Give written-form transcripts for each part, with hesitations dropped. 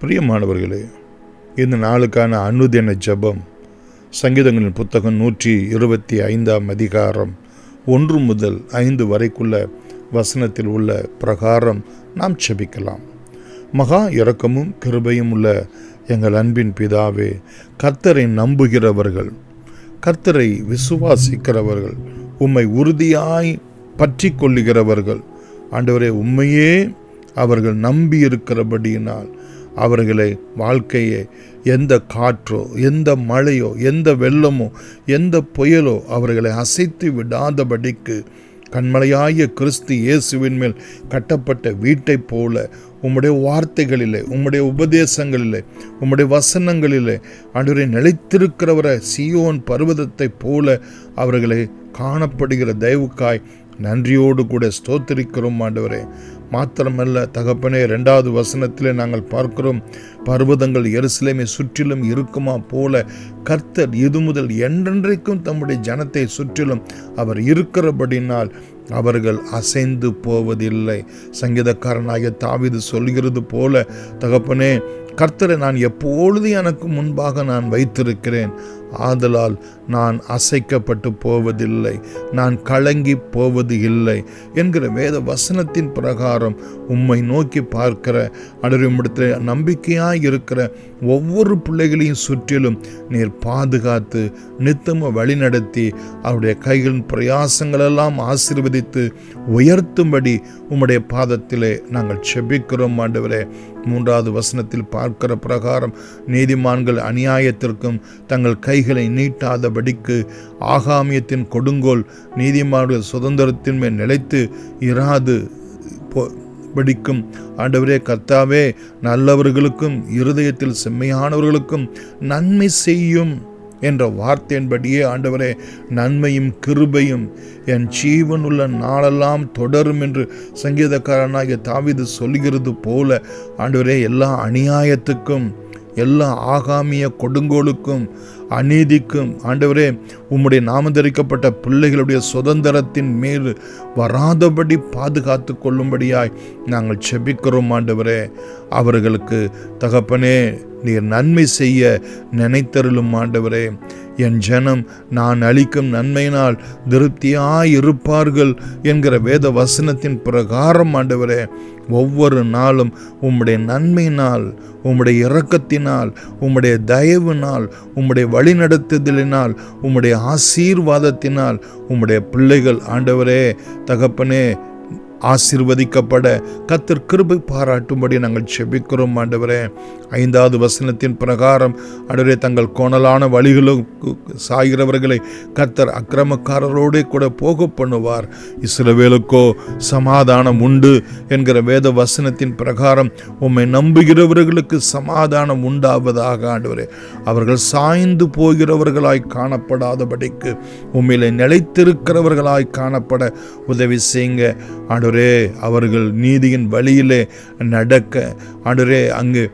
பிரியமானவர்களே, இந்த நாளுக்கான அனுதின ஜெபம் சங்கீதங்களின் புத்தகம் 125 அதிகாரம் 1 முதல் 5 வரைக்குள்ள வசனத்தில் உள்ள பிரகாரம் நாம் ஜெபிக்கலாம். மகா இரக்கமும் கிருபையும் உள்ள எங்கள் அன்பின் பிதாவே, கர்த்தரை நம்புகிறவர்கள், கர்த்தரை விசுவாசிக்கிறவர்கள், உம்மை உறுதியாய் பற்றி கொள்ளுகிறவர்கள், ஆண்டவரே, உம்மையே அவர்கள் நம்பி இருக்கிறபடியினால் அவர்களை வாழ்க்கையை எந்த காற்றோ, எந்த மழையோ, எந்த வெள்ளமோ, எந்த புயலோ அவர்களை அசைத்து விடாதபடிக்கு கண்மலையாய கிறிஸ்து இயேசுவின் மேல் கட்டப்பட்ட வீட்டைப் போல உம்முடைய வார்த்தைகளிலே, உம்முடைய உபதேசங்களிலே, உம்முடைய வசனங்களிலே ஆண்டவரே நிலைத்திருக்கிறவரை சீயோன் பர்வதத்தைப் போல அவர்களை காணப்படுகிற தயவுக்காய் நன்றியோடு கூட ஸ்தோத்திரிக்கிறோம் ஆண்டவரே. மாத்திரமல்ல தகப்பனே, 2வது வசனத்திலே நாங்கள் பார்க்கிறோம், பர்வதங்கள் எருசலேமை சுற்றிலும் இருக்குமா போல கர்த்தர் இது முதல் என்றென்றைக்கும் தம்முடைய ஜனத்தை சுற்றிலும் அவர் இருக்கிறபடினால் அவர்கள் அசைந்து போவதில்லை. சங்கீதக்காரனாகிய தாவீது சொல்கிறது போல, தகப்பனே, கர்த்தரை நான் எப்பொழுது எனக்கு முன்பாக நான் வைத்திருக்கிறேன், ஆதலால் நான் அசைக்கப்பட்டு போவதில்லை, நான் கலங்கி போவது இல்லை என்கிற வேத வசனத்தின் பிரகாரம் உம்மை நோக்கி பார்க்கிற அடரிடத்தில் நம்பிக்கையாய் இருக்கிற ஒவ்வொரு பிள்ளைகளையும் சுற்றிலும் நீர் பாதுகாத்து நித்தம வழிநடத்தி அவருடைய கைகளின் பிரயாசங்களெல்லாம் ஆசீர்வதித்து உயர்த்தும்படி உம்முடைய பாதத்திலே நாங்கள் செபிக்கிறோம் ஆண்டவரே. 3வது வசனத்தில் பார்க்கிற பிரகாரம் நீதிமான்கள் அநியாயத்திற்கும் தங்கள் கைகளை நீட்டாதபடிக்கு ஆகாமியத்தின் கொடுங்கோல் நீதிமான்கள் சுதந்திரத்தின் மேல் நிலைத்து இராது படிக்கும். ஆண்டவரே, கர்த்தாவே, நல்லவர்களுக்கும் இருதயத்தில் செம்மையானவர்களுக்கும் நன்மை செய்யும் என்ற வார்த்தையின்படியே ஆண்டவரே, நன்மையும் கிருபையும் என் ஜீவன் உள்ள நாளெல்லாம் தொடரும் என்று சங்கீதக்காரனாகிய தாவீது சொல்கிறது போல ஆண்டவரே, எல்லா அநியாயத்துக்கும், எல்லா ஆகாமிய கொடுங்கோலுக்கும், அநீதிக்கும் ஆண்டவரே, உம்முடைய நாமந்தரிக்கப்பட்ட பிள்ளைகளுடைய சுதந்திரத்தின் மேல் வராதபடி பாதுகாத்து கொள்ளும்படியாய் நாங்கள் செபிக்கிறோம் ஆண்டவரே. அவர்களுக்கு தகப்பனே நீர் நன்மை செய்ய நினைத்தருளும் ஆண்டவரே. என் ஜனம் நான் அளிக்கும் நன்மையினால் திருப்தியாய் இருப்பார்கள் என்கிற வேத வசனத்தின் பிரகாரம் ஆண்டவரே, ஒவ்வொரு நாளும் உம்முடைய நன்மையினால், உம்முடைய இரக்கத்தினால், உம்முடைய தயவினால், உம்முடைய வழிநடத்துதலினால், உம்முடைய ஆசீர்வாதத்தினால் உம்முடைய பிள்ளைகள் ஆண்டவரே தகப்பனே ஆசீர்வதிக்கப்பட கர்த்தர் கிருபை பாராட்டும்படி நாங்கள் செபிக்கிறோம் ஆண்டவரே. 5வது வசனத்தின் பிரகாரம் ஆண்டவரே, தங்கள் கோணலான வழிகளுக்கு சாய்கிறவர்களை கர்த்தர் அக்கிரமக்காரரோடு கூட போக பண்ணுவார். இஸ்ரவேலுக்கோ சமாதானம் உண்டு என்கிற வேத வசனத்தின் பிரகாரம் உம்மை நம்புகிறவர்களுக்கு சமாதானம் உண்டாவதாக ஆண்டவரே. அவர்கள் சாய்ந்து போகிறவர்களாய் காணப்படாதபடிக்கு உம்மிலே நிலைத்திருக்கிறவர்களாய் காணப்பட உதவி செய்யுங்க ஆண்டவரே. அவர்கள் நீதியின் வழியிலே நடக்க ஆண்டவரே, அங்கு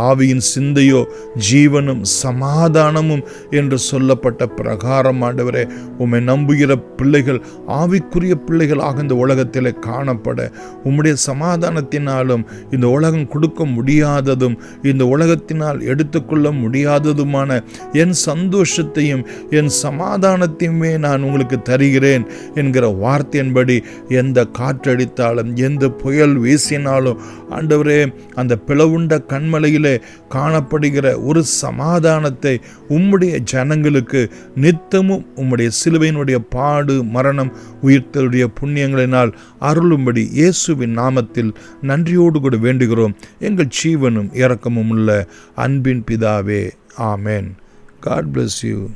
ஆவியின் சிந்தையோ ஜீவனும் சமாதானமும் என்று சொல்லப்பட்ட பிரகாரம் ஆண்டவரே, உம்மை நம்புகிற பிள்ளைகள் ஆவிக்குரிய பிள்ளைகளாக இந்த உலகத்தில் காணப்பட உம்முடைய சமாதானத்தினாலும் இந்த உலகம் கொடுக்க முடியாததும் இந்த உலகத்தினால் எடுத்துக்கொள்ள முடியாததுமான என் சந்தோஷத்தையும் என் சமாதானத்தையுமே நான் உங்களுக்கு தருகிறேன் என்கிற வார்த்தையின்படி எந்த காற்றடித்தாலும் எந்த புயல் வீசினாலும் ஆண்டவரே, அந்த பிளவுண்ட கண்மலையிலே காணப்படுகிற ஒரு சமாதானத்தை உம்முடைய ஜனங்களுக்கு நித்தமும் உம்முடைய சிலுவையினுடைய பாடு, மரணம், உயிர்த்தலுடைய புண்ணியங்களினால் அருளும்படி இயேசுவின் நாமத்தில் நன்றியோடு கூட வேண்டுகிறோம். எங்கள் ஜீவனும் இரக்கமும் உள்ள அன்பின் பிதாவே, ஆமென். God bless you.